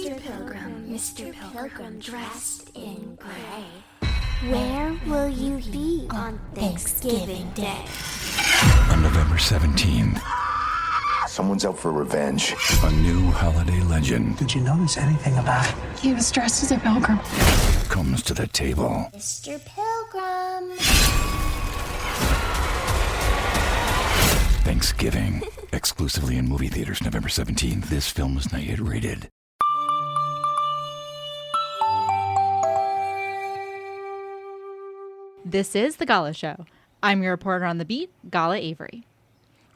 Mr. Pilgrim dressed in gray. Where will you be on Thanksgiving Day? On November 17th, someone's out for revenge. a new holiday legend Did you notice anything about it? He was dressed as a pilgrim. comes to the table. Mr. Pilgrim. Thanksgiving, exclusively in movie theaters November 17th. This film is not yet rated. This is The Gala Show. I'm your reporter on the beat, Gala Avery.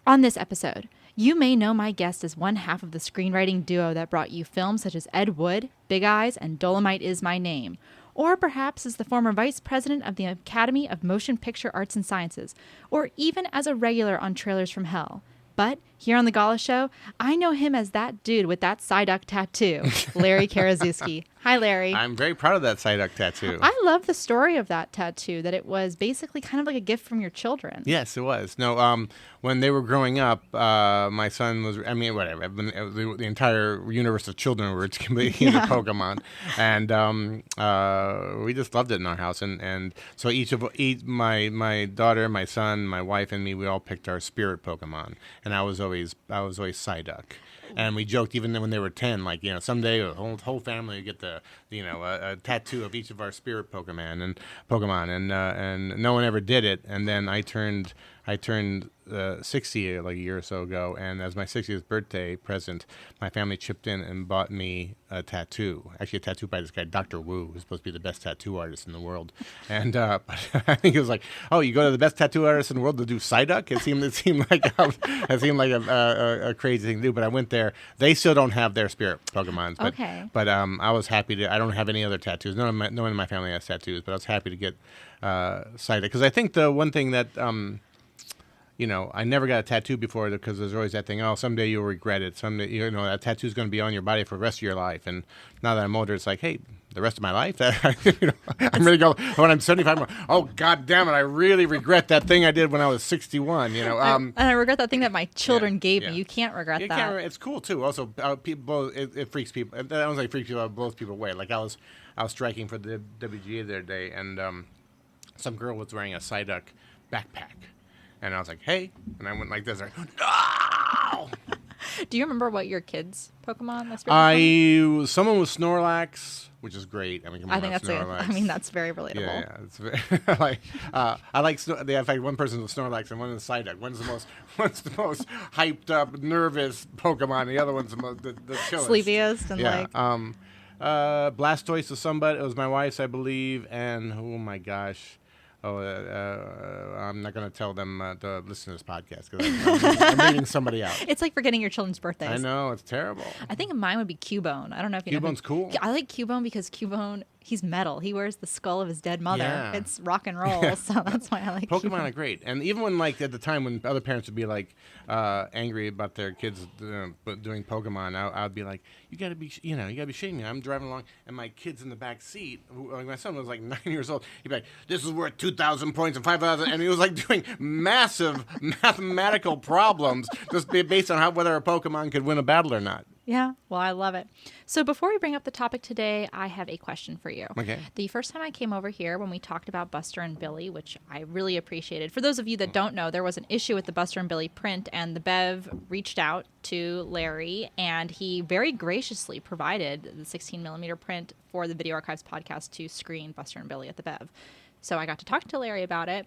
On this episode, you may know my guest as one half of the screenwriting duo that brought you films such as Ed Wood, Big Eyes, and Dolemite Is My Name, or perhaps as the former vice president of the Academy of Motion Picture Arts and Sciences, or even as a regular on Trailers from Hell. But here on The Gala Show, I know him as that dude with that Psyduck tattoo, Larry Karaszewski. Hi, Larry. I'm very proud of that Psyduck tattoo. I love the story of that tattoo, that it was basically kind of like a gift from your children. Yes, it was. No, when they were growing up, my son was, whatever. The entire universe of children were completely into Pokemon. And we just loved it in our house. And so each my daughter, my son, my wife, and me, we all picked our spirit Pokemon. And I was always Psyduck. And we joked even when they were 10, like, someday a whole family would get a tattoo of each of our spirit Pokemon, and no one ever did it. And then I turned 60 like a year or so ago, and as my 60th birthday present, my family chipped in and bought me a tattoo. Actually, a tattoo by this guy, Dr. Wu, who's supposed to be the best tattoo artist in the world. And but I think it was like, oh, you go to the best tattoo artist in the world to do Psyduck? It seemed like a crazy thing to do. But I went there. They still don't have their spirit Pokemons. But, Okay. But I was happy to. I don't have any other tattoos. No one in my family has tattoos. But I was happy to get Psyduck, because I think the one thing that I never got a tattoo before, because there's always that thing, oh, someday you'll regret it. Someday, that tattoo's going to be on your body for the rest of your life. And now that I'm older, it's like, hey, the rest of my life? I'm really going, when I'm 75, I'm like, oh, God damn it, I really regret that thing I did when I was 61, and I regret that thing that my children gave me. You can't regret that. It's cool, too. Also, people, it freaks people. That was like freaks people out, blows people away. Like, I was striking for the WGA the other day, and some girl was wearing a Psyduck backpack. And I was like, hey. And I went like this. Like, no! Do you remember what your kids' Pokemon? Someone with Snorlax, which is great. I mean, I think that's very relatable. Yeah, it's very, I like. In fact, one person with Snorlax and one is Psyduck. One's the most hyped up, nervous Pokemon. The other one's the chillest. Sleepiest and Blastoise was somebody. It was my wife's, I believe. And oh my gosh. I'm not going to tell them to listen to this podcast, because I'm reading somebody out. It's like forgetting your children's birthdays. I know, it's terrible. I think mine would be Cubone. I don't know if you know. Cubone's cool. I like Cubone because Cubone, he's metal. He wears the skull of his dead mother. Yeah. It's rock and roll, so that's why I like Pokemon are great. And even when, like, at the time when other parents would be, like, angry about their kids doing Pokemon, I'd be like, you gotta be shitting me. I'm driving along, and my kid's in the back seat. My son was, like, 9 years old. He'd be like, this is worth 2,000 points and 5,000, and he was, like, doing massive mathematical problems just based on whether a Pokemon could win a battle or not. Yeah, well, I love it. So before we bring up the topic today, I have a question for you. Okay. The first time I came over here, when we talked about Buster and Billy, which I really appreciated. For those of you that don't know, there was an issue with the Buster and Billy print, and the Bev reached out to Larry, and he very graciously provided the 16-millimeter print for the Video Archives podcast to screen Buster and Billy at the Bev. So I got to talk to Larry about it.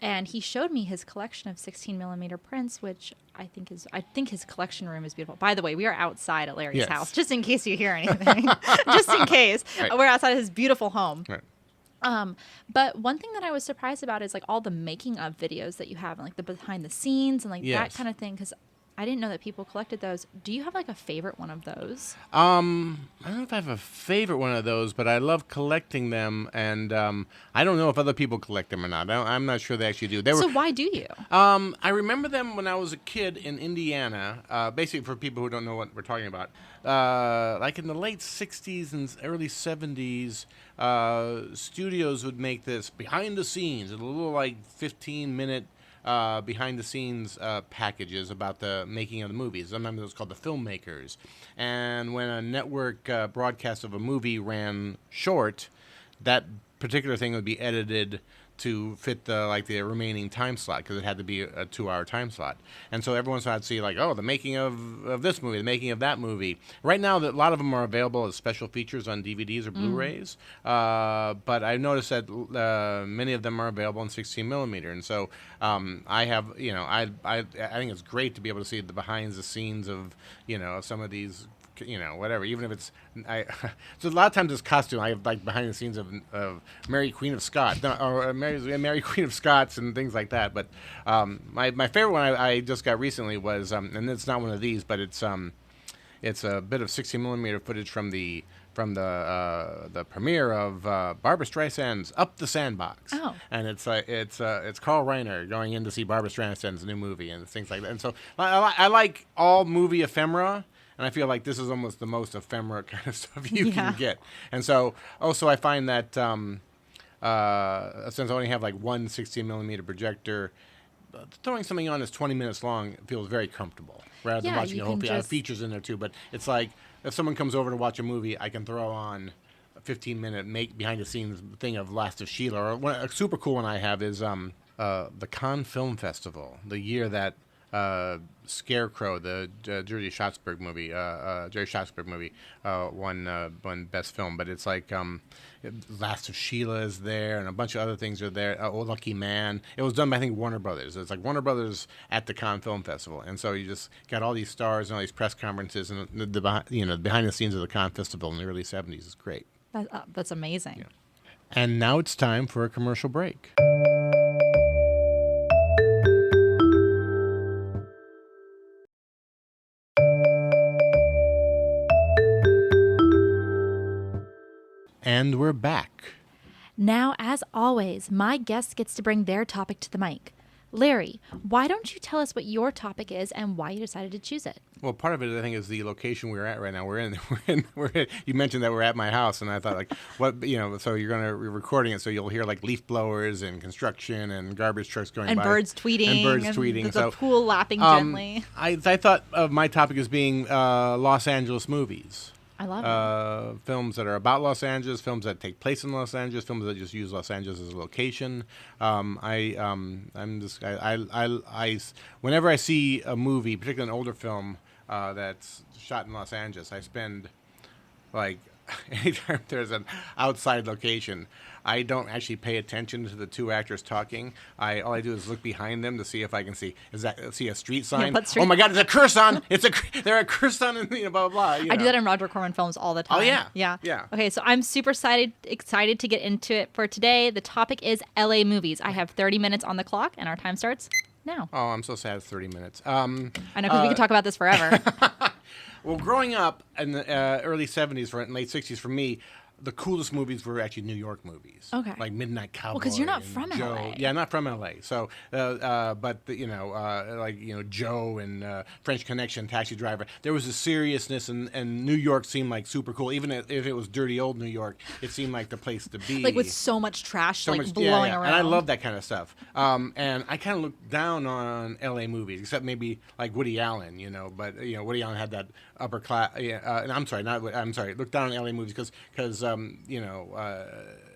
And he showed me his collection of 16-millimeter prints, which I think his collection room is beautiful. By the way, we are outside at Larry's house, just in case you hear anything. Just in case. Right. We're outside his beautiful home. Right. But one thing that I was surprised about is like all the making of videos that you have, and like the behind the scenes and like that kind of thing, because I didn't know that people collected those. Do you have like a favorite one of those? I don't know if I have a favorite one of those, but I love collecting them, and I don't know if other people collect them or not. I'm not sure they actually do. So why do you? I remember them when I was a kid in Indiana. Basically, for people who don't know what we're talking about, like in the late 60s and early 70s, studios would make this behind the scenes, a little like 15-minute behind the scenes packages about the making of the movies. Sometimes it was called the filmmakers. And when a network broadcast of a movie ran short, that particular thing would be edited to fit the remaining time slot, because it had to be a 2-hour time slot. And so every once in a while I'd see the making of this movie, the making of that movie. Right now, a lot of them are available as special features on DVDs or Blu-rays. But I noticed that many of them are available in 16 millimeter. And so I have, I think it's great to be able to see the behind the scenes of, of some of these, whatever, even if it's, so a lot of times this costume, I have behind the scenes of Mary Queen of Scots, or Mary Queen of Scots and things like that. But my favorite one I just got recently was, and it's not one of these, but it's a bit of 16 millimeter footage from the premiere of Barbra Streisand's Up the Sandbox. Oh. And it's Carl Reiner going in to see Barbra Streisand's new movie and things like that. And so I like all movie ephemera. And I feel like this is almost the most ephemera kind of stuff you can get. And so, also, I find that since I only have one 16 millimeter projector, throwing something on that's 20 minutes long feels very comfortable, rather than watching a whole features in there too. But it's like if someone comes over to watch a movie, I can throw on a 15-minute behind the scenes thing of Last of Sheila. Or a super cool one I have is the Cannes Film Festival, the year that Scarecrow, the Jerry Schatzberg movie, won Best Film. But it's Last of Sheila is there, and a bunch of other things are there. Oh, Lucky Man. It was done by, I think, Warner Brothers. It's like Warner Brothers at the Cannes Film Festival, and so you just got all these stars and all these press conferences, and the behind the scenes of the Cannes Festival in the early '70s is great. That's amazing. Yeah. And now it's time for a commercial break. And we're back. Now, as always, my guest gets to bring their topic to the mic. Larry, why don't you tell us what your topic is and why you decided to choose it? Well, part of it, I think, is the location we're at right now. We're in. You mentioned that we're at my house, and I thought, what, so you're recording it, so you'll hear leaf blowers and construction and garbage trucks going and by. birds tweeting. And the pool lapping gently. I thought of my topic as being Los Angeles movies. I love it. Films that are about Los Angeles, films that take place in Los Angeles, films that just use Los Angeles as a location. Whenever I see a movie, particularly an older film that's shot in Los Angeles, I spend anytime there's an outside location, I don't actually pay attention to the two actors talking. All I do is look behind them to see if I can see a street sign. Oh my God, there's a curse on! There are curse on, and blah blah blah. I do that in Roger Corman films all the time. Oh yeah, yeah. Okay, so I'm super excited to get into it for today. The topic is LA movies. I have 30 minutes on the clock, and our time starts now. Oh, I'm so sad. It's 30 minutes. I know, because we could talk about this forever. Well, growing up in the early 70s, late 60s, for me, the coolest movies were actually New York movies. Okay. Like Midnight Cowboy. Well, because you're not from LA. Yeah, not from LA. So, but Joe and French Connection, Taxi Driver. There was a seriousness, and New York seemed like super cool. Even if it was dirty old New York, it seemed like the place to be. With so much trash, blowing around. And I love that kind of stuff. And I kind of looked down on LA movies, except maybe like Woody Allen, But Woody Allen had that upper class. And looked down on LA movies because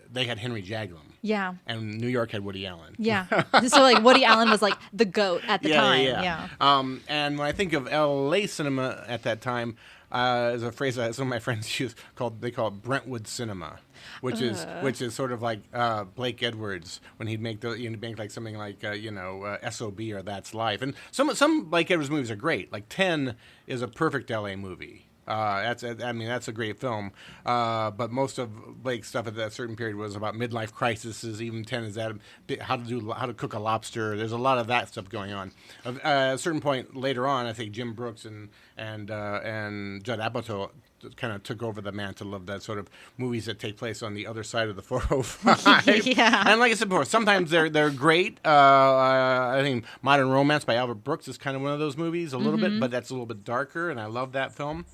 they had Henry Jaglom. Yeah. And New York had Woody Allen. Yeah. So Woody Allen was the GOAT at the time. Yeah. And when I think of LA cinema at that time, there's a phrase that some of my friends use they call it Brentwood cinema, which is sort of like Blake Edwards when he'd make something like SOB or That's Life. And some Blake Edwards movies are great. Like 10 is a perfect LA movie. That's a great film, but most of Blake's stuff at that certain period was about midlife crises. Even 10 is that how to cook a lobster. There's a lot of that stuff going on. At a certain point later on, I think Jim Brooks and Judd Apatow kind of took over the mantle of that sort of movies that take place on the other side of the 405. Yeah. And like I said before, sometimes they're great. I think Modern Romance by Albert Brooks is kind of one of those movies, a little bit, but that's a little bit darker, and I love that film.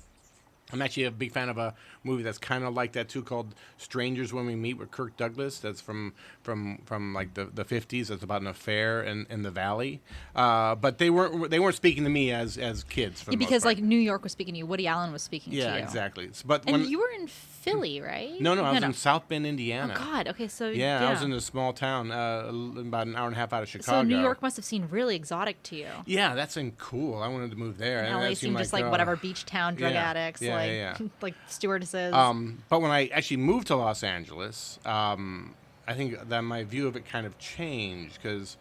I'm actually a big fan of a movie that's kind of like that too, called Strangers When We Meet with Kirk Douglas. That's from like the 50s. It's about an affair in the Valley. But they weren't speaking to me as kids. For the most because part. like New York was speaking to you, Woody Allen was speaking to you. Yeah, exactly. But And you were in Philly, right? No, I was in South Bend, Indiana. Oh God. Okay, so Yeah, I was in a small town, about an hour and a half out of Chicago. So New York must have seemed really exotic to you. Yeah, that seemed cool. I wanted to move there. And that LA seemed just like oh. whatever beach town, drug addicts, like stewardesses. But when I actually moved to Los Angeles, I think that my view of it kind of changed because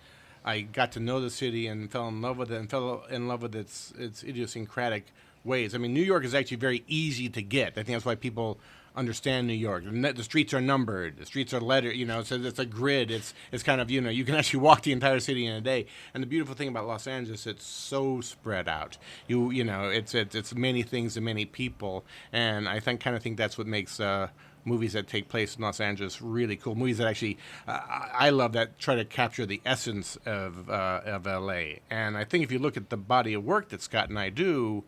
I got to know the city and fell in love with it and fell in love with its idiosyncratic ways. I mean, New York is actually very easy to get. I think that's why people understand New York. The streets are numbered. The streets are lettered. So it's a grid. It's kind of, you can actually walk the entire city in a day. And the beautiful thing about Los Angeles, it's so spread out. It's many things and many people. And I think that's what makes movies that take place in Los Angeles really cool. Movies that actually, I love that try to capture the essence of LA. And I think if you look at the body of work that Scott and I do,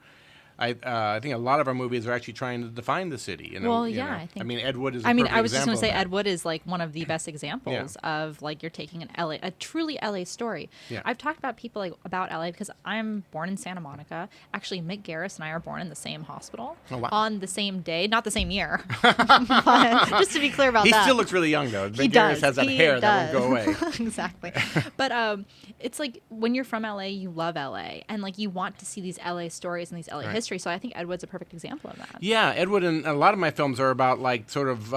I think a lot of our movies are actually trying to define the city. I think. I mean, Ed Wood is. I was just going to say Ed Wood is like one of the best examples Yeah. of like you're taking a truly LA story. Yeah. I've talked about people like about LA because I'm born in Santa Monica. Actually, Mick Garris and I are born in the same hospital on the same day, not the same year. But just to be clear about he that, He still looks really young though. He Mick does. Garris has that He hair does. that won't go away. Exactly. But it's like when you're from LA, you love LA, and like you want to see these LA stories and these LA history. So I think Ed Wood's a perfect example of that. Yeah, Ed Wood and a lot of my films are about like sort of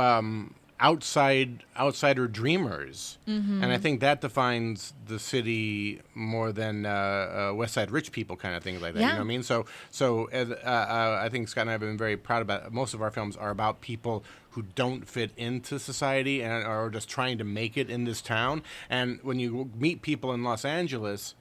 outsider dreamers, and I think that defines the city more than West Side rich people kind of things like that. Yeah. You know what I mean? So I think Scott and I have been very proud about it. Most of our films are about people who don't fit into society and are just trying to make it in this town. And when you meet people in Los Angeles,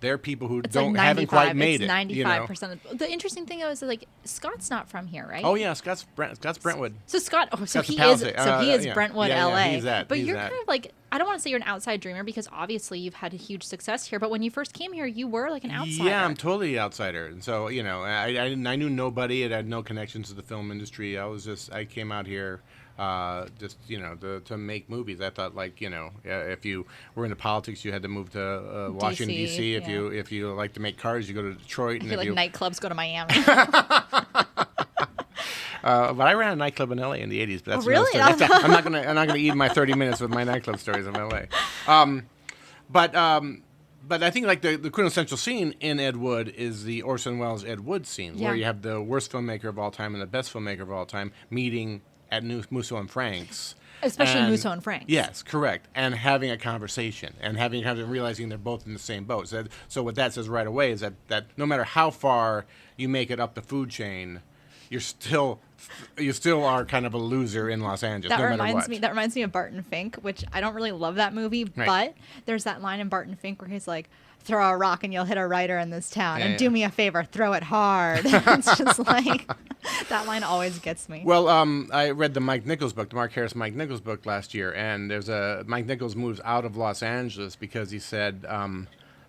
they're people who haven't quite made it. 95%. The interesting thing is like Scott's not from here, right? Oh yeah, Scott's Brentwood. So Scott, Scott's he a is. Palisade. So he is Yeah. Brentwood, Yeah, LA. he's that. But He's you're that. kind of like, I don't want to say you're an outside dreamer because obviously you've had a huge success here. But when you first came here, you were like an outsider. Yeah, I'm totally an outsider. And so I knew nobody. I had no connections to the film industry. I came out here. To make movies. I thought if you were into politics, you had to move to Washington D.C. If you like to make cars, you go to Detroit. I feel like nightclubs go to Miami. But I ran a nightclub in L.A. in the '80s. But that's really? Another story. I'm not gonna eat my 30 minutes with my nightclub stories of L.A. But I think like the quintessential scene in Ed Wood is the Orson Welles Ed Wood scene, where you have the worst filmmaker of all time and the best filmmaker of all time meeting at Musso and Frank's. Especially Musso and Frank's. Yes, correct. And having a conversation and realizing they're both in the same boat. So what that says right away is that no matter how far you make it up the food chain, you still are kind of a loser in Los Angeles. That reminds me of Barton Fink, which I don't really love that movie, but there's that line in Barton Fink where he's like, "Throw a rock and you'll hit a writer in this town, and do me a favor, throw it hard." It's just like that line always gets me. Well, I read the Mike Nichols book, the Mark Harris Mike Nichols book last year, and Mike Nichols moves out of Los Angeles because he said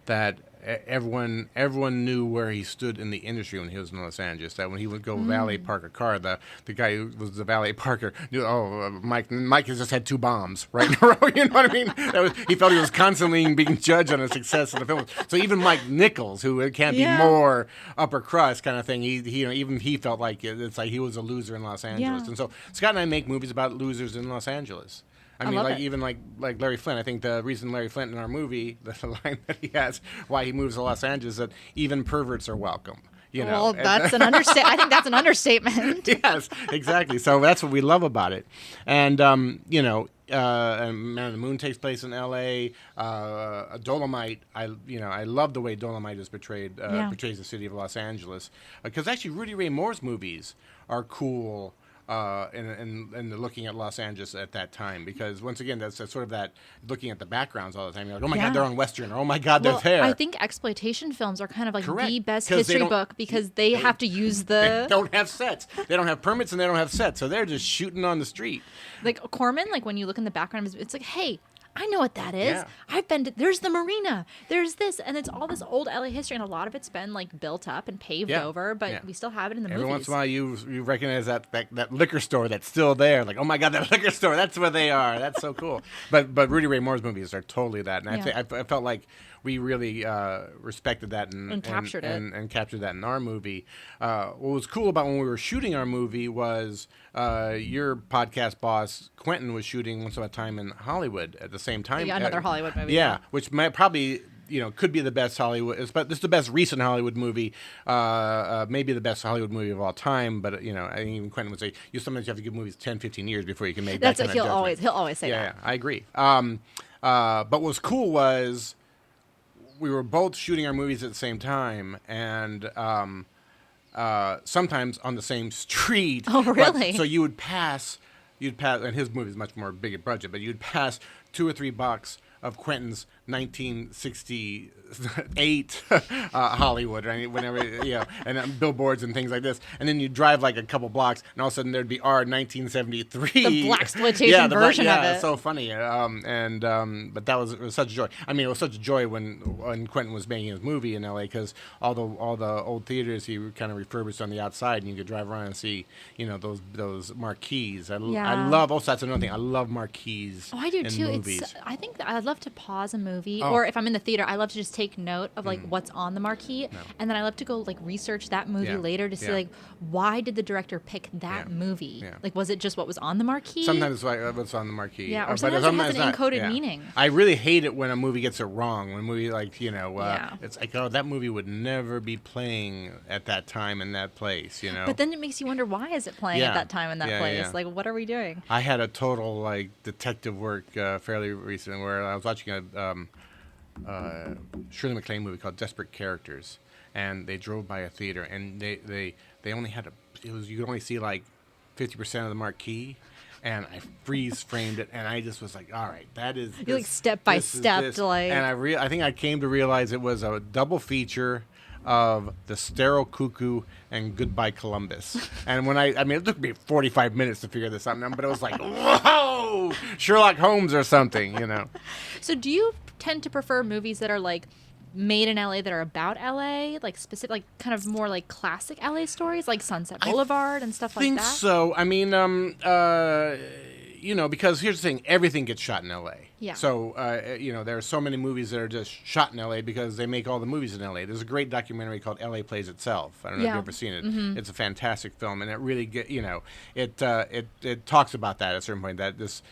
that everyone knew where he stood in the industry when he was in Los Angeles. That when he would go valet park a car, the guy who was the valet parker knew. Mike has just had 2 bombs right in a row. You know what I mean? He felt he was constantly being judged on the success of the film. So even Mike Nichols, who can't be more upper crust kind of thing, he felt like it's like he was a loser in Los Angeles. Yeah. And so Scott and I make movies about losers in Los Angeles. I mean, even like Larry Flint. I think the reason Larry Flint in our movie, the line that he has, why he moves to Los Angeles, is that even perverts are welcome. Well, that's an understatement. I think that's an understatement. Yes, exactly. So that's what we love about it. And and Man on the Moon takes place in L.A. Dolemite. I love the way Dolemite is portrayed. Portrays the city of Los Angeles, because actually Rudy Ray Moore's movies are cool. And looking at Los Angeles at that time, because once again that's sort of that looking at the backgrounds all the time. You're like, oh my God, they're on Western. Or, oh my God, they're there. I think exploitation films are kind of like Correct. the best 'Cause history book because they have to use They don't have sets. They don't have permits and they don't have sets, so they're just shooting on the street. Like Corman. Like when you look in the background, it's like, hey, I know what that is. Yeah. I've been to, there's the marina, there's this, and it's all this old LA history, and a lot of it's been like built up and paved over, but we still have it in the Every movies. once in a while, you recognize that liquor store that's still there. Like, oh my God, that liquor store, that's where they are. That's so cool. But Rudy Ray Moore's movies are totally that. And I felt like we really respected that and captured it. And captured that in our movie. What was cool about when we were shooting our movie was your podcast boss, Quentin, was shooting Once Upon a Time in Hollywood at the same time. Yeah, another Hollywood movie. Yeah, which might probably... could be the best Hollywood. But this is the best recent Hollywood movie, maybe the best Hollywood movie of all time. But I think even Quentin would say, sometimes you have to give movies 10, 15 years before you can make that kind of judgment. He'll always say that. Yeah, I agree. But what was cool was we were both shooting our movies at the same time, and sometimes on the same street. Oh, really? So you'd pass, and his movie is much more bigger budget, but you'd pass 2 or 3 blocks of Quentin's 1968 Hollywood, right? Whenever, and billboards and things like this. And then you drive like a couple blocks, and all of a sudden there'd be our 1973. The blaxploitation version of it. It's so funny. But it was such a joy. I mean, it was such a joy when Quentin was making his movie in LA, because all the old theaters he kind of refurbished on the outside, and you could drive around and see, those marquees. I love. Also, that's another thing. I love marquees. Oh, I do in too. Movies. I think that I'd love to pause a movie, or if I'm in the theater, I love to just take note of like what's on the marquee, and then I love to go like research that movie later to see like why did the director pick that movie? Yeah. Like, was it just what was on the marquee? Sometimes it's what's on the marquee. Yeah, or sometimes it has an encoded meaning. I really hate it when a movie gets it wrong. When a movie it's like, oh, that movie would never be playing at that time in that place. But then it makes you wonder, why is it playing at that time in that place? Yeah. Like, what are we doing? I had a total like detective work fairly recently where I was watching a Shirley MacLaine movie called Desperate Characters, and they drove by a theater, and they only had you could only see like 50% of the marquee, and I freeze framed it, and I just was like, all right, that is You like step by step to like, and I think I came to realize it was a double feature of The Sterile Cuckoo and Goodbye Columbus. And when it took me 45 minutes to figure this out, but it was like, whoa, Sherlock Holmes or something, So do you tend to prefer movies that are like made in LA that are about LA, like specific, like kind of more like classic LA stories, like Sunset Boulevard and stuff like that? I think so. I mean, because here's the thing, everything gets shot in LA. Yeah. So, there are so many movies that are just shot in LA because they make all the movies in LA. There's a great documentary called LA Plays Itself. I don't know if you've ever seen it. Mm-hmm. It's a fantastic film, and it really it talks about that at a certain point, that this,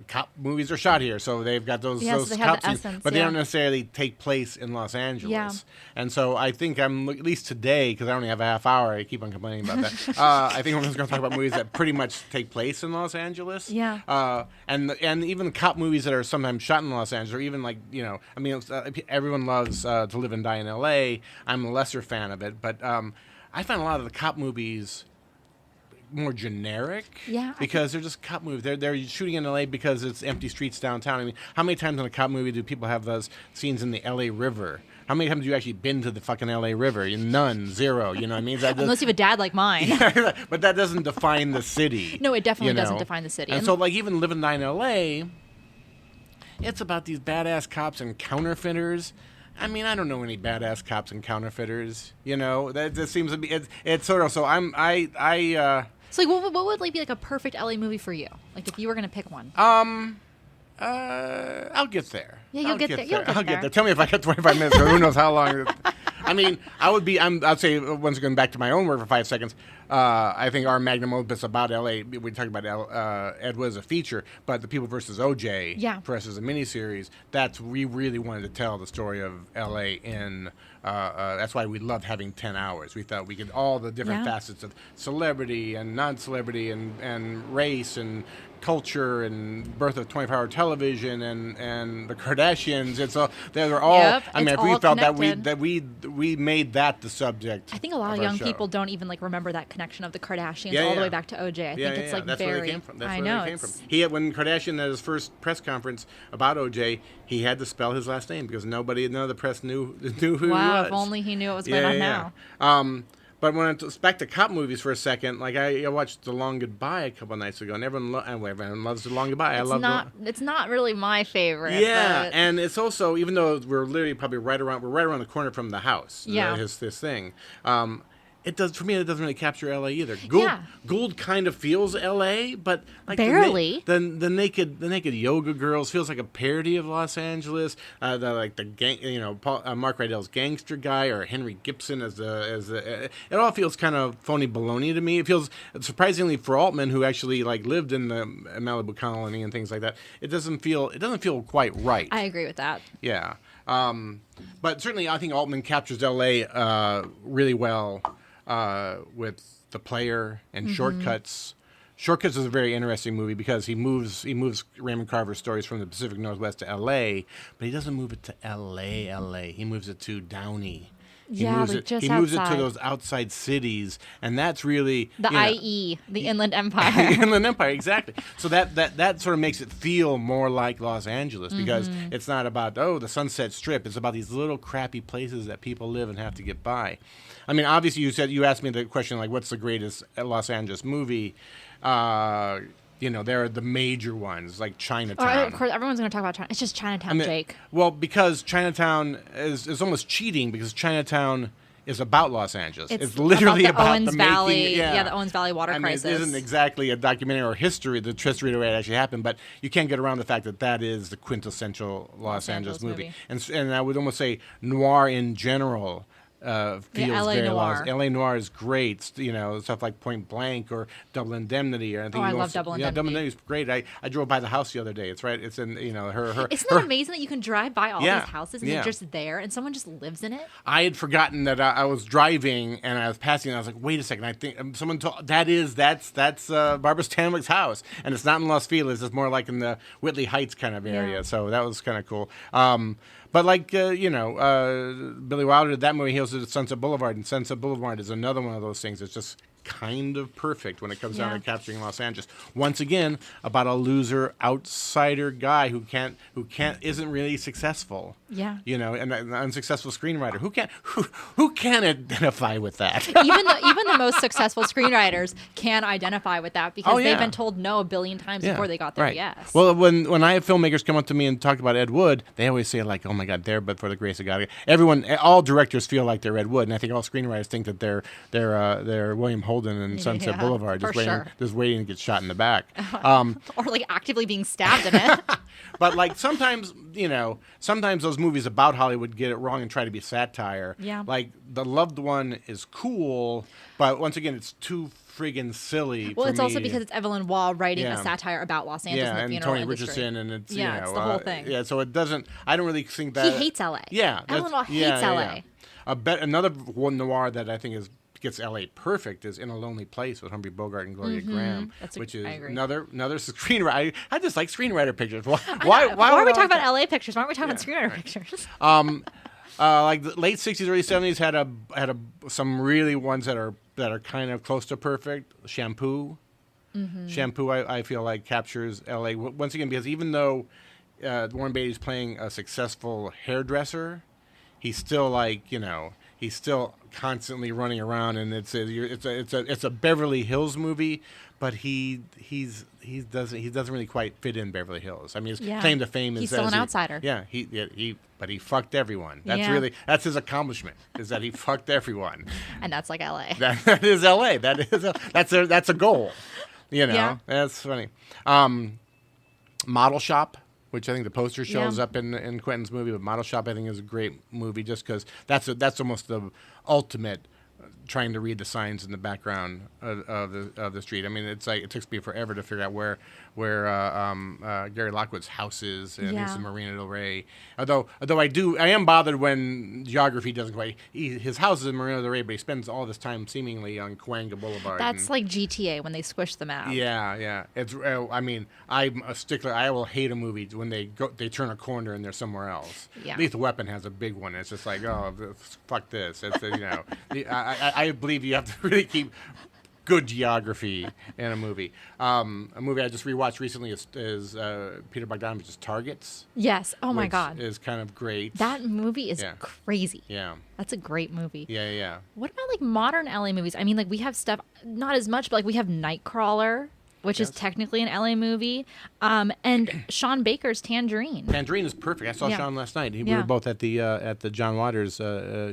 cop movies are shot here, so they've got those so they cop have the scenes, essence, but they don't necessarily take place in Los Angeles. Yeah. And so I think at least today, because I only have a half hour, I keep on complaining about that. I think we're just going to talk about movies that pretty much take place in Los Angeles. Yeah. And even cop movies that are sometimes shot in Los Angeles, or even like, everyone loves To Live and Die in L.A. I'm a lesser fan of it, but I find a lot of the cop movies more generic. Yeah. Because they're just cop movies. They're shooting in L.A. because it's empty streets downtown. I mean, how many times in a cop movie do people have those scenes in the L.A. River? How many times have you actually been to the fucking L.A. River? None. Zero. You know what I mean? Unless you have a dad like mine. But that doesn't define the city. No, it definitely doesn't define the city. And so, like, even Live and Die in L.A., it's about these badass cops and counterfeiters. I mean, I don't know any badass cops and counterfeiters. That seems to be it's sort of. So So, like, what would like be like a perfect LA movie for you? Like, if you were gonna pick one. I'll get there. Yeah, you'll get there. I'll get there. Tell me if I got 25 minutes. Or who knows how long. I mean, I'd say, once again, back to my own work for 5 seconds. I think our magnum opus about L.A., we talk about Ed Wood as a feature, but The People versus O.J. for us as a miniseries, we really wanted to tell the story of L.A. in, that's why we loved having 10 hours. We thought we could, all the different facets of celebrity and non-celebrity and race and culture and birth of 24-hour television and the Kardashians. It's all, they were all. Yep, I mean, we felt connected. that we made that the subject. I think a lot of young people don't even like remember that connection of the Kardashians all the way back to OJ. I think it's like that's very. Where they came from. That's I where know. They came from. He had, when Kardashian had his first press conference about OJ, he had to spell his last name because none of the press knew who he was. Wow, if only he knew what was going on now. But when it's back to cop movies for a second, like I watched The Long Goodbye a couple of nights ago, and everyone loves The Long Goodbye. It's not really my favorite. Yeah, but... and it's also, even though we're literally probably right around the corner from the house. Yeah. His thing. It doesn't really capture L.A. either. Gould kind of feels L.A., but like barely. The naked yoga girls feels like a parody of Los Angeles. The gang, Mark Rydell's gangster guy, or Henry Gibson it all feels kind of phony baloney to me. It feels, surprisingly for Altman, who actually like lived in the Malibu colony and things like that, it doesn't feel quite right. I agree with that. Yeah. But certainly I think Altman captures L.A. Really well. With The Player and Shortcuts. Shortcuts is a very interesting movie because he moves Raymond Carver's stories from the Pacific Northwest to L.A., but he doesn't move it to L.A. He moves it to Downey. He moves it to those outside cities, and that's really the IE, the Inland Empire. Inland Empire, exactly. So that sort of makes it feel more like Los Angeles because it's not about the Sunset Strip. It's about these little crappy places that people live and have to get by. I mean, obviously, you asked me the question like, what's the greatest Los Angeles movie? There are the major ones like Chinatown. Of course, everyone's going to talk about Chinatown. It's just Chinatown, Jake. Well, because Chinatown is almost cheating because Chinatown is about Los Angeles. It's literally about the Owens Valley. The Owens Valley water crisis. It isn't exactly a documentary or history, the history of the way it actually happened, but you can't get around the fact that is the quintessential Los Angeles movie. And I would almost say noir in general. Feels LA very Noir. LA Noir is great, stuff like Point Blank or Double Indemnity or anything. I love Double Indemnity. Yeah, Double Indemnity is great. I drove by the house the other day. It's right. It's in her. Isn't that amazing that you can drive by all these houses and they're just there and someone just lives in it? I had forgotten that I was driving and I was passing and I was like, wait a second. I think someone told that's Barbara Stanwyck's house, and it's not in Los Feliz. It's more like in the Whitley Heights kind of area. Yeah. So that was kind of cool. But like, Billy Wilder did that movie. He also did Sunset Boulevard, and Sunset Boulevard is another one of those things that's just kind of perfect when it comes down to capturing Los Angeles. Once again, about a loser outsider guy who isn't really successful. Yeah. And an unsuccessful screenwriter who can identify with that. even the most successful screenwriters can identify with that because they've been told no a billion times before they got their yes. Well, when I have filmmakers come up to me and talk about Ed Wood, they always say like, "Oh my God, there, but for the grace of God." All directors feel like they're Ed Wood, and I think all screenwriters think that they're William Holden and Sunset Boulevard, just waiting to get shot in the back, or like actively being stabbed in it. But like sometimes those movies about Hollywood get it wrong and try to be satire. Yeah. Like The Loved One is cool, but once again, it's too friggin' silly. Well, for it's me. also because it's Evelyn Waugh writing a satire about Los Angeles and the funeral Tony industry. Richardson, and it's it's the whole thing. Yeah, so it doesn't. I don't really think that he hates LA. Yeah, Evelyn Waugh hates LA. Another one noir that I think gets LA perfect is In a Lonely Place with Humphrey Bogart and Gloria Graham, which is another screenwriter. I just like screenwriter pictures. Why are we talking about LA pictures? Why aren't we talking about screenwriter pictures? Like the late '60s, early '70s had some really ones that are kind of close to perfect. Shampoo, I feel like captures LA once again because even though Warren Beatty's playing a successful hairdresser, he's still he's still constantly running around, and it's a Beverly Hills movie, but he doesn't really quite fit in Beverly Hills. I mean, his claim to fame is he's still an outsider. But he fucked everyone. That's his accomplishment, is that he fucked everyone. And that's like LA. That is LA. That's a goal. That's funny. Model Shop, which I think the poster shows up in Quentin's movie, but Model Shop I think is a great movie just because that's almost the ultimate trying to read the signs in the background of the street. I mean, it's like it takes me forever to figure out where Gary Lockwood's house is, and he's in Marina Del Rey. Although I am bothered when geography doesn't quite. His house is in Marina Del Rey, but he spends all this time seemingly on Cahuenga Boulevard. That's like GTA when they squish the map. Yeah. It's. I mean, I'm a stickler. I will hate a movie when they turn a corner and they're somewhere else. Yeah. Lethal Weapon has a big one. It's just like, oh, fuck this. It's I believe you have to really keep good geography in a movie. A movie I just rewatched recently is Peter Bogdanovich's Targets. Yes. Oh my which God. is kind of great. That movie is Yeah. crazy. Yeah. That's a great movie. Yeah. What about like modern LA movies? I mean, like we have stuff, not as much, but like we have Nightcrawler, which is technically an LA movie, and Sean Baker's Tangerine. Tangerine is perfect. I saw Yeah. Sean last night. We Yeah. were both at the John Waters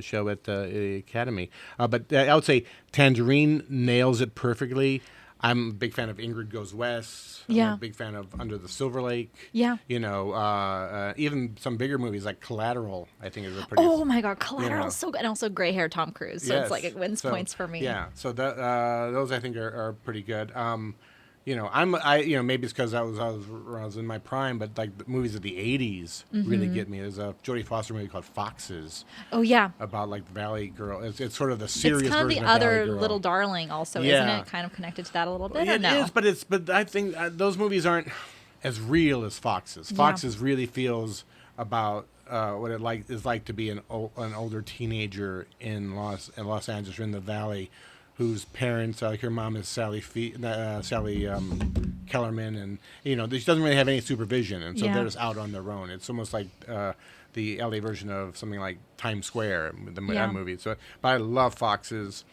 show at the Academy. But I would say Tangerine nails it perfectly. I'm a big fan of Ingrid Goes West. I'm Yeah. a big fan of Under the Silver Lake. Yeah. You know, even some bigger movies like Collateral, I think is a pretty. Oh my God, Collateral know. is so good, and also gray hair Tom Cruise. So it's like it wins So, points for me. Yeah, so those I think are pretty good. You know, maybe it's because I was in my prime, but like the movies of the '80s really get me. There's a Jodie Foster movie called Foxes Oh yeah. about like the Valley Girl. It's sort of the serious It's kind of version the of Valley other Girl. Little Darling, also, isn't Yeah. it? Kind of connected to that a little bit. Or It no? is, but I think those movies aren't as real as Foxes. Yeah. Foxes really feels about what it is like to be an older teenager in Los Angeles or in the Valley, whose parents, like her mom is Sally Kellerman, and you know she doesn't really have any supervision, and so Yeah. they're just out on their own. It's almost like the LA version of something like Times Square, Yeah. that movie. So, but I love Foxes.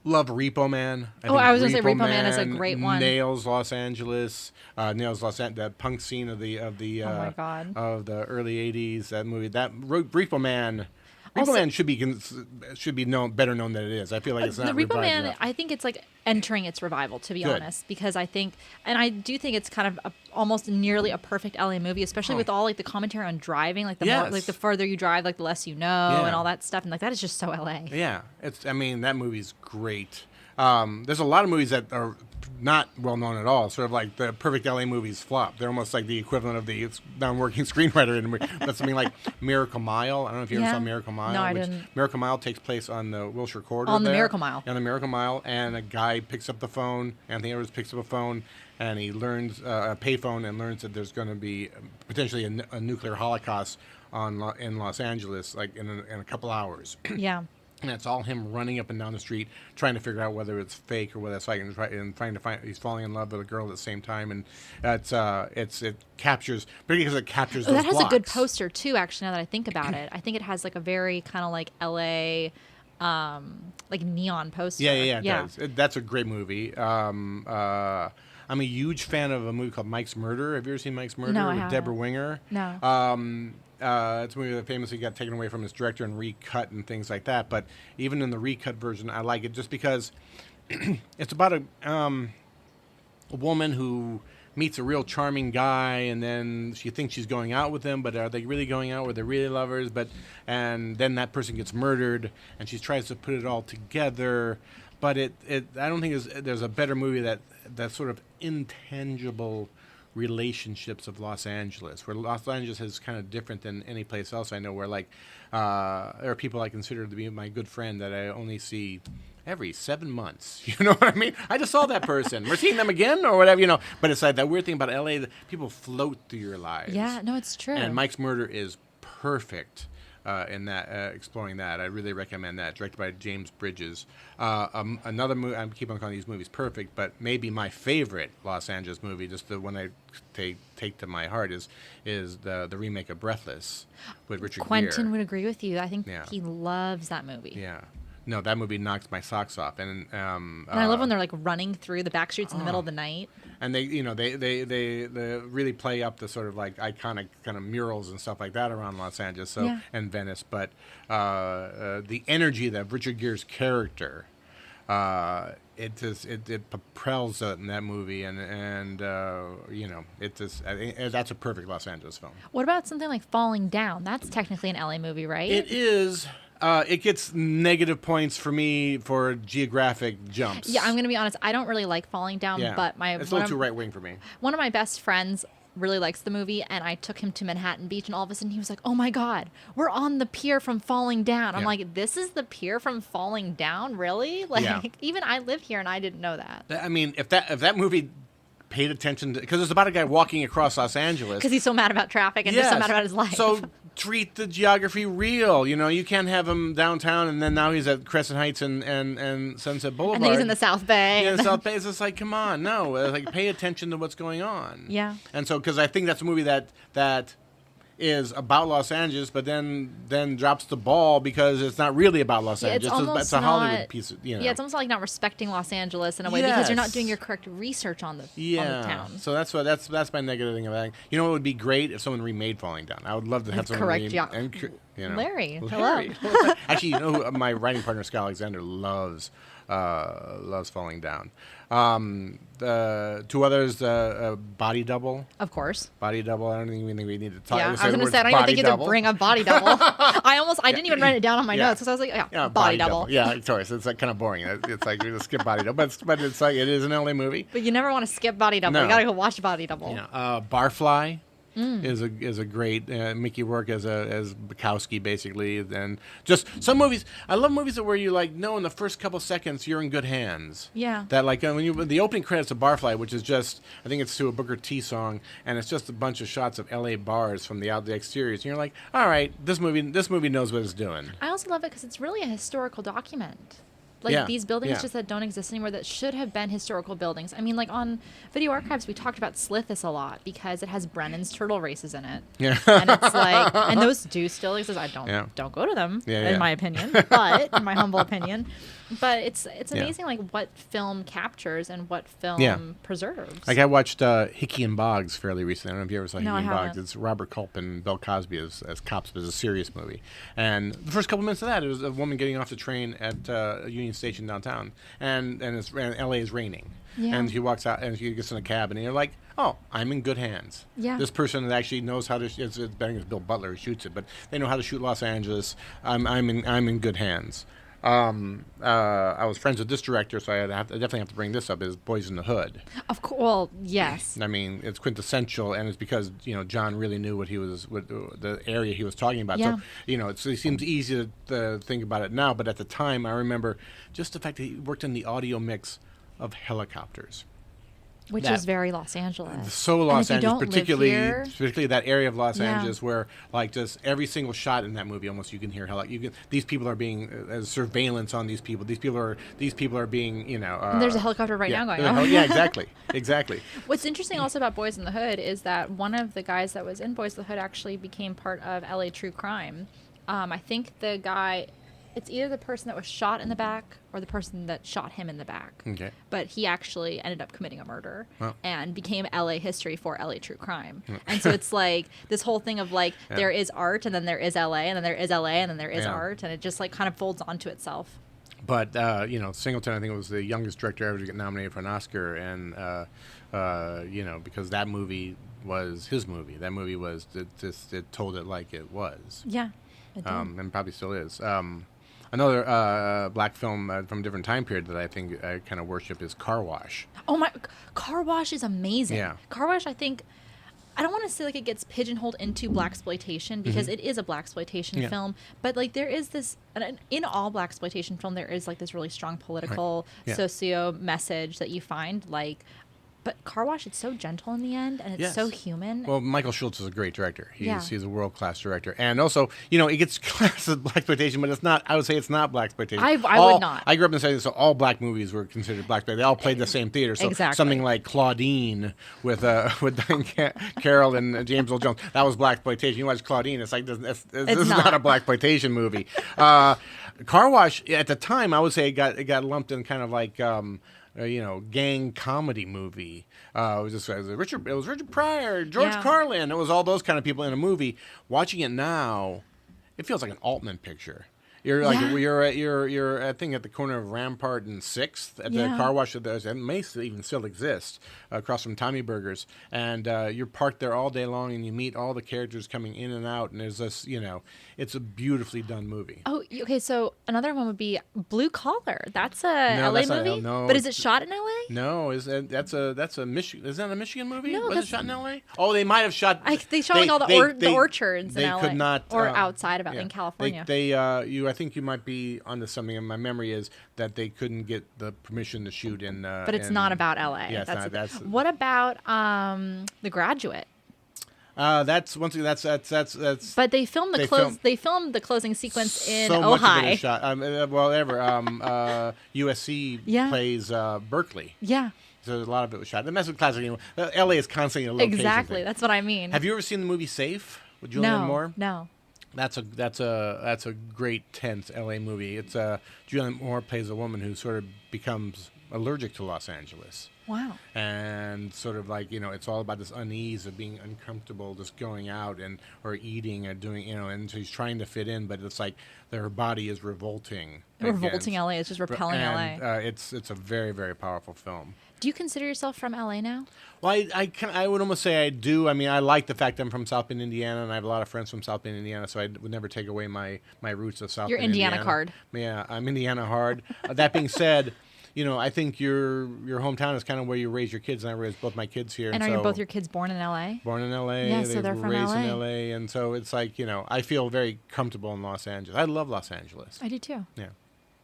Love Repo Man. I was gonna say Repo Man is a great one. Nails Los Angeles. That punk scene of the Oh my God. of the early '80s. That movie. Repo Man. Repo Also- Man should be better known than it is. I feel like it's The not Repo revived Man, enough. I think it's like entering its revival, to be Good. honest, because I think, and I do think it's kind of almost nearly a perfect LA movie, especially with all like the commentary on driving, like the more, Yes. like the further you drive, like the less you know, Yeah. and all that stuff, and like that is just so LA. Yeah, that movie's great. There's a lot of movies that are not well known at all. Sort of like the perfect LA movies flop. They're almost like the equivalent of the non-working screenwriter in a movie. That's something like Miracle Mile. I don't know if you ever Yeah. saw Miracle Mile. No, I didn't. Miracle Mile takes place on the Wilshire Corridor. On the there. Miracle Mile. On the Miracle Mile, and a guy picks up the phone. Anthony Edwards picks up a phone, and he learns a payphone, and learns that there's going to be potentially a nuclear holocaust in Los Angeles, like in a couple hours. Yeah. And it's all him running up and down the street, trying to figure out whether it's fake or whether it's like, and trying to find. He's falling in love with a girl at the same time, and it captures, particularly because it captures. Oh, Those that has a good blocks. poster too. Actually, now that I think about it, I think it has like a very kind of like LA, like neon poster. Yeah, it does. That's a great movie. I'm a huge fan of a movie called Mike's Murder. Have you ever seen Mike's Murder No, I with haven't. Deborah Winger? No. It's a movie that famously got taken away from its director and recut and things like that. But even in the recut version, I like it just because it's about a woman who meets a real charming guy, and then she thinks she's going out with him, but are they really going out? Were they really lovers? And then that person gets murdered, and she tries to put it all together. But I don't think there's a better movie that sort of intangible relationships of Los Angeles, where Los Angeles is kind of different than any place else I know, where like there are people I consider to be my good friend that I only see every 7 months. You know what I mean? I just saw that person. We're seeing them again or whatever, you know. But it's like that weird thing about LA that people float through your lives. Yeah, no, it's true. And Mike's Murder is perfect in that, exploring that. I really recommend that. Directed by James Bridges. Another movie, I keep on calling these movies perfect, but maybe my favorite Los Angeles movie, just the one I take to my heart, is the remake of Breathless with Richard Quentin Gere. would agree with you. I think Yeah. he loves that movie. Yeah. No, that movie knocks my socks off. And And I love when they're like running through the back streets in the middle of the night. and they really play up the sort of like iconic kind of murals and stuff like that around Los Angeles, Yeah. and Venice. But the energy that Richard Gere's character, it propels in that movie, and it just that's a perfect Los Angeles film. What about something like Falling Down? That's technically an LA movie, right? It is. It gets negative points for me for geographic jumps. Yeah, I'm gonna be honest. I don't really like Falling Down, Yeah. but It's a little too right wing for me. one of my best friends really likes the movie, and I took him to Manhattan Beach, and all of a sudden he was like, "Oh my God, we're on the pier from Falling Down." I'm Yeah. like, "This is the pier from Falling Down, really?" Like, Yeah. even I live here, and I didn't know that I mean, if that movie paid attention to, because it's about a guy walking across Los Angeles. because he's so mad about traffic and just so mad about his life. So treat the geography real. You know, you can't have him downtown and then now he's at Crescent Heights and Sunset Boulevard. And then he's in the South Bay. Yeah, the South Bay. It's just like, come on, no. Like, pay attention to what's going on. Yeah. And so, because I think that's a movie that is about Los Angeles, but then drops the ball because it's not really about Los Angeles. It's a Hollywood piece. You know. Yeah, it's almost like not respecting Los Angeles in a way because you're not doing your correct research on the town. So that's my negative thing about it. You know, it would be great if someone remade Falling Down. I would love to have someone correct. Yeah. Larry, hello. Actually, you know who my writing partner Scott Alexander loves Falling Down. Two others, Body Double. Of course. Body Double. I don't think we need to talk. Yeah, I was going to say I don't even think you have to bring up Body Double. I didn't even write it down on my notes because I was like, Body Double. Yeah, of course. It's like kind of boring. It's like we just skip Body Double, but it's like it is an LA movie. But you never want to skip Body Double. No. You got to go watch Body Double. Yeah, Barfly. Is a great Mickey Rourke as Bukowski basically, and just some movies. I love movies where you like know in the first couple seconds you're in good hands. Yeah. That like when the opening credits of Barfly, which is just I think it's to a Booker T song, and it's just a bunch of shots of L.A. bars from the exteriors, and you're like, all right, this movie knows what it's doing. I also love it because it's really a historical document. Like these buildings just that don't exist anymore that should have been historical buildings. I mean, like on Video Archives, we talked about Slithis a lot because it has Brennan's turtle races in it. Yeah. And it's like, and those do still exist. I don't go to them, in my opinion, but in my humble opinion. But it's amazing, like what film captures and what film preserves. Like I watched Hickey and Boggs fairly recently. I don't know if you ever saw Hickey and Boggs. Haven't. It's Robert Culp and Bill Cosby as cops, but it's a serious movie. And the first couple minutes of that, it was a woman getting off the train at Union Station downtown, and LA is raining. Yeah. And she walks out and she gets in a cab, and you're like, oh, I'm in good hands. Yeah. This person that actually knows how to. It's Bill Butler who shoots it, but they know how to shoot Los Angeles. I'm in good hands. I was friends with this director, so I definitely have to bring this up. Is Boys in the Hood? Of course, well, yes. I mean, it's quintessential, and it's because John really knew what the area he was talking about. Yeah. So it seems easy to think about it now, but at the time, I remember just the fact that he worked in the audio mix of helicopters. Which is very Los Angeles. So Los Angeles, particularly that area of Los Angeles where, like, just every single shot in that movie, almost you can hear these people are being surveillance on these people. These people are being, and there's a helicopter now going on. Yeah, exactly. What's interesting also about Boys in the Hood is that one of the guys that was in Boys in the Hood actually became part of LA True Crime. I think the guy. It's either the person that was shot in the back or the person that shot him in the back. Okay. But he actually ended up committing a murder and became LA history for LA True Crime. And so it's like this whole thing of like there is art and then there is LA and then there is LA and then there is art, and it just like kind of folds onto itself. But Singleton, I think, was the youngest director ever to get nominated for an Oscar, and because that movie was his movie. That movie was it told it like it was. Yeah. It did. And probably still is. Another black film from a different time period that I think I kind of worship is Car Wash. Oh my, Car Wash is amazing. Yeah. Car Wash, I think, I don't want to say like it gets pigeonholed into blaxploitation because it is a blaxploitation film, but like there is this, in all blaxploitation film, there is like this really strong political socio message that you find like. But Car Wash, it's so gentle in the end, and it's so human. Well, Michael Schultz is a great director. He's a world-class director. And also, it gets classed as blaxploitation, but it's not. I would say it's not blaxploitation. I would not. I grew up in the 70s, so all black movies were considered blaxploitation. They all played the same theater. So something like Claudine with Diane Carroll and James Earl Jones, that was blaxploitation. You watch Claudine, it's like, this is not a blaxploitation movie. Car Wash, at the time, I would say it got lumped in kind of like... gang comedy movie. It was Richard Pryor, George Carlin. It was all those kind of people in a movie. Watching it now, it feels like an Altman picture. You're like you're I think at the corner of Rampart and 6th at the car wash that may even still exist across from Tommy Burgers, and you're parked there all day long and you meet all the characters coming in and out, and there's this it's a beautifally done movie. Oh, okay. So another one would be Blue Collar. That's a LA movie. No, but is it shot in LA? No, that's a Michigan. Is that a Michigan movie? No, was it shot in LA? Oh, they might have shot. They shot like all the orchards in LA. They could not, or outside of LA in California. I think you might be onto something. And my memory is that they couldn't get the permission to shoot in. But it's not about LA. Yeah, what about The Graduate? That's once again. That's. But they filmed They filmed- They filmed the closing sequence in so much of it Ojai. is shot. Whatever. USC Yeah. plays Berkeley. Yeah, So a lot of it was shot. And that's what classic. LA is constantly a location exactly. thing. That's what I mean. Have you ever seen the movie Safe with Julianne Moore? No. That's a great tense LA movie. It's Julianne Moore plays a woman who sort of becomes allergic to Los Angeles. Wow. And sort of like, it's all about this unease of being uncomfortable just going out or eating or doing, and she's trying to fit in, but it's like her body is revolting. Revolting LA. It's just repelling and, LA. It's a very, very powerful film. Do you consider yourself from LA now? Well, I would almost say I do. I mean, I like the fact I'm from South Bend, Indiana, and I have a lot of friends from South Bend, Indiana, so I would never take away my roots of South Your Bend, Indiana card. Yeah, I'm Indiana hard. That being said, I think your hometown is kind of where you raise your kids, and I raised both my kids here. And are both your kids born in LA? Born in LA. Yeah, so they they're were from raised LA. in LA, and so it's like, I feel very comfortable in Los Angeles. I love Los Angeles. I do too. Yeah.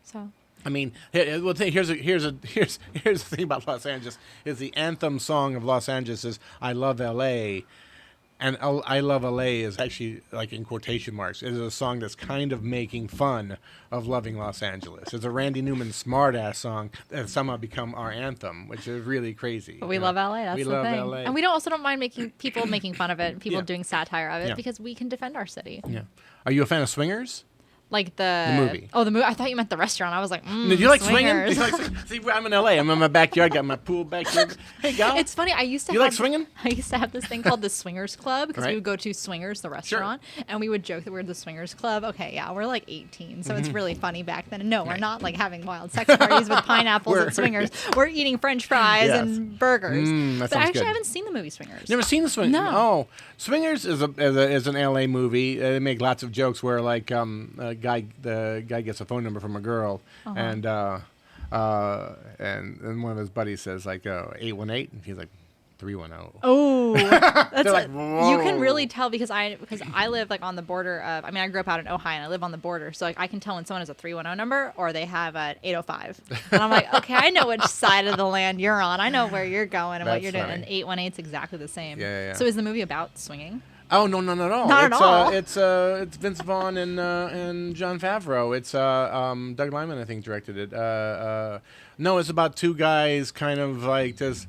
So. I mean, here's the thing about Los Angeles is the anthem song of Los Angeles is "I love L.A." And "I love L.A." is actually like in quotation marks. It is a song that's kind of making fun of loving Los Angeles. It's a Randy Newman smart-ass song that has somehow become our anthem, which is really crazy. But we love LA. That's we the love thing. LA. And we don't mind making people making fun of it and people Yeah. doing satire of it Yeah. because we can defend our city. Yeah. Are you a fan of Swingers? Like the movie. Oh, the movie. I thought you meant the restaurant. I was like, Did you like swinging? Swingers. Do you like See, I'm in LA. I'm in my backyard. Got my pool back here. Hey, gal. It's funny. I used to. You like swinging? I used to have this thing called the Swingers Club because Right. we would go to Swingers, the restaurant, and we would joke that we were the Swingers Club. Okay, yeah, we're like 18, so it's really funny back then. No, we're not like having wild sex parties with pineapples at Swingers. We're eating French fries Yes. and burgers. That But I sounds actually good. haven't seen the movie Swingers. Never seen the Swingers? No. Oh, Swingers is an LA movie. They make lots of jokes where like the guy gets a phone number from a girl, and one of his buddies says like 818, and he's like 310. Oh, that's They're like, you can "Whoa." really tell because I live like on the border of. I mean, I grew up out in Ojai and I live on the border, so like I can tell when someone has a 310 number or they have an 805, and I'm like, okay, I know which side of the land you're on. I know where you're going and what That's you're doing. funny. And 818 is exactly the same. Yeah. So is the movie about swinging? Oh no! Not it's, at all. It's Vince Vaughn and Jon Favreau. It's Doug Liman, I think, directed it. No, it's about two guys kind of like just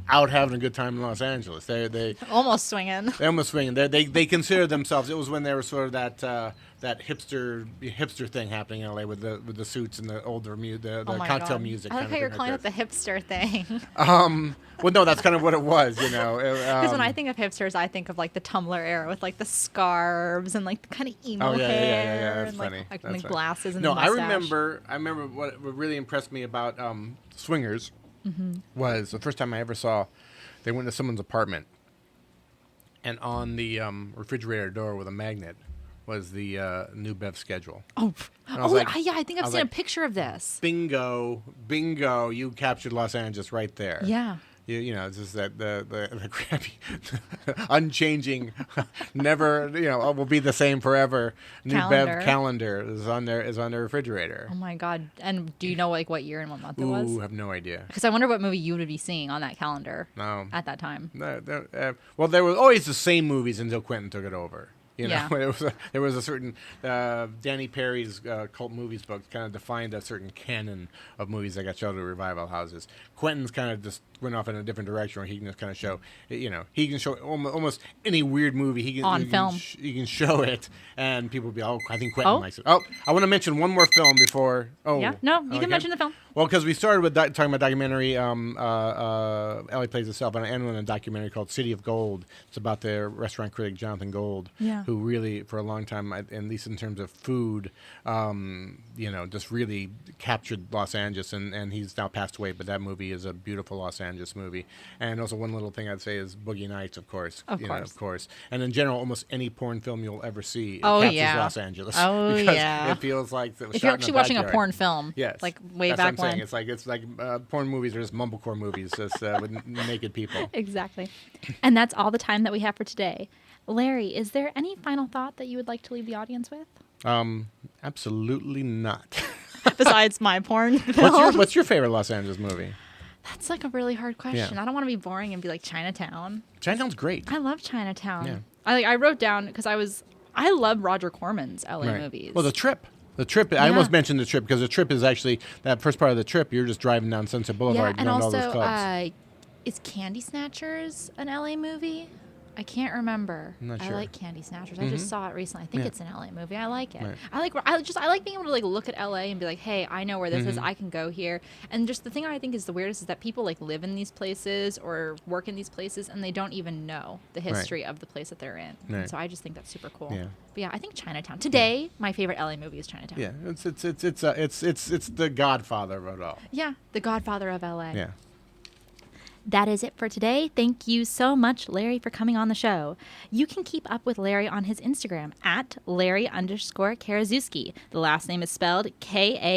out having a good time in Los Angeles. They Almost swinging. They're almost swinging. They consider themselves. It was when they were sort of that hipster thing happening in LA with the suits and the older the Oh my cocktail God. music. I like kind how of you're thing calling like it the hipster thing. that. Well, no, that's kind of what it was. Because when I think of hipsters, I think of like the Tumblr era with like the scarves and like the kind of emo Yeah. hair That's and funny. like That's the funny. glasses and No, the I mustache. remember what really impressed me about Swingers was the first time I ever saw. They went to someone's apartment, and on the refrigerator door with a magnet was the new Bev schedule. Oh, I was like- yeah, I think I've I was seen a like, picture of this. Bingo! You captured Los Angeles right there. Yeah. It's just that the crappy, unchanging, never will be the same forever. New Calendar. Bev calendar is on their refrigerator. Oh my God. And do you know like what year and what month it Ooh, was? have no idea. Because I wonder what movie you would be seeing on that calendar No. at that time. Well, there were always the same movies until Quentin took it over. Yeah. There was a certain Danny Perry's cult movies book kind of defined a certain canon of movies that got shown to revival houses. Quentin's kind of just went off in a different direction where he can just kind of show, he can show almost any weird movie. He can On he can film. He can show it, and people will be, I think Quentin Oh. likes it. Oh, I want to mention one more film before. Oh, Yeah. No, you okay. can mention the film. Well, because we started with talking about documentary, Ellie Plays Itself, and I ended with a documentary called City of Gold. It's about the restaurant critic Jonathan Gold, Yeah. who really, for a long time, at least in terms of food, just really captured Los Angeles, and he's now passed away, but that movie is a beautiful Los Angeles movie. And also one little thing I'd say is Boogie Nights, of course. Of course. And in general, almost any porn film you'll ever see captures yeah. Los Angeles. Oh, because yeah. it feels like it was If shot you're in actually watching a backyard. porn film, Yes, like way that's back what I'm saying. when. It's like porn movies are just mumblecore movies, just with naked people. Exactly. And that's all the time that we have for today. Larry, is there any final thought that you would like to leave the audience with? Absolutely not. Besides my porn film? What's your favorite Los Angeles movie? That's like a really hard question. Yeah. I don't want to be boring and be like Chinatown. Chinatown's great. I love Chinatown. Yeah. I wrote down because I love Roger Corman's LA movies. Well, The Trip. I almost mentioned The Trip because The Trip is actually that first part of The Trip. You're just driving down Sunset Boulevard and around all those also clubs. is Candy Snatchers an LA movie? I can't remember. I'm not I sure. like Candy Snatchers. I just saw it recently. I think it's an LA movie. I like it. Right. I like being able to like look at LA and be like, hey, I know where this is. I can go here. And just the thing I think is the weirdest is that people like live in these places or work in these places and they don't even know the history of the place that they're in. Right. And so I just think that's super cool. Yeah. But yeah, I think Chinatown. Today, my favorite LA movie is Chinatown. Yeah, it's the Godfather of it all. Yeah, the Godfather of LA. Yeah. That is it for today. Thank you so much, Larry, for coming on the show. You can keep up with Larry on his Instagram at Larry_Karaszewski. The last name is spelled Karaszewski.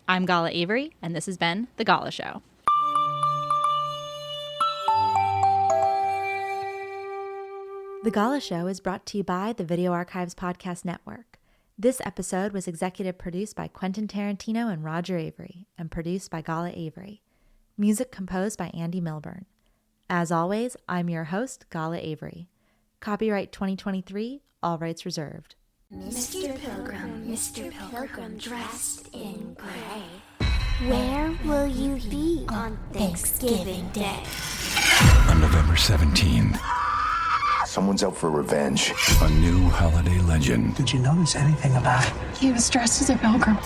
I'm Gala Avery, and this has been The Gala Show. The Gala Show is brought to you by the Video Archives Podcast Network. This episode was executive produced by Quentin Tarantino and Roger Avery and produced by Gala Avery. Music composed by Andy Milburn. As always, I'm your host, Gala Avery. Copyright 2023, all rights reserved. Mr. Pilgrim dressed in gray. Where will you be on Thanksgiving Day? On November 17th, Someone's out for revenge. a new holiday legend Did you notice anything about it? He was dressed as a pilgrim.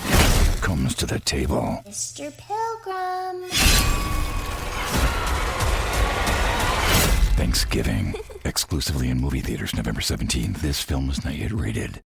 comes to the table. Mr. Pilgrim. Thanksgiving. Exclusively in movie theaters November 17th. This film is not yet rated.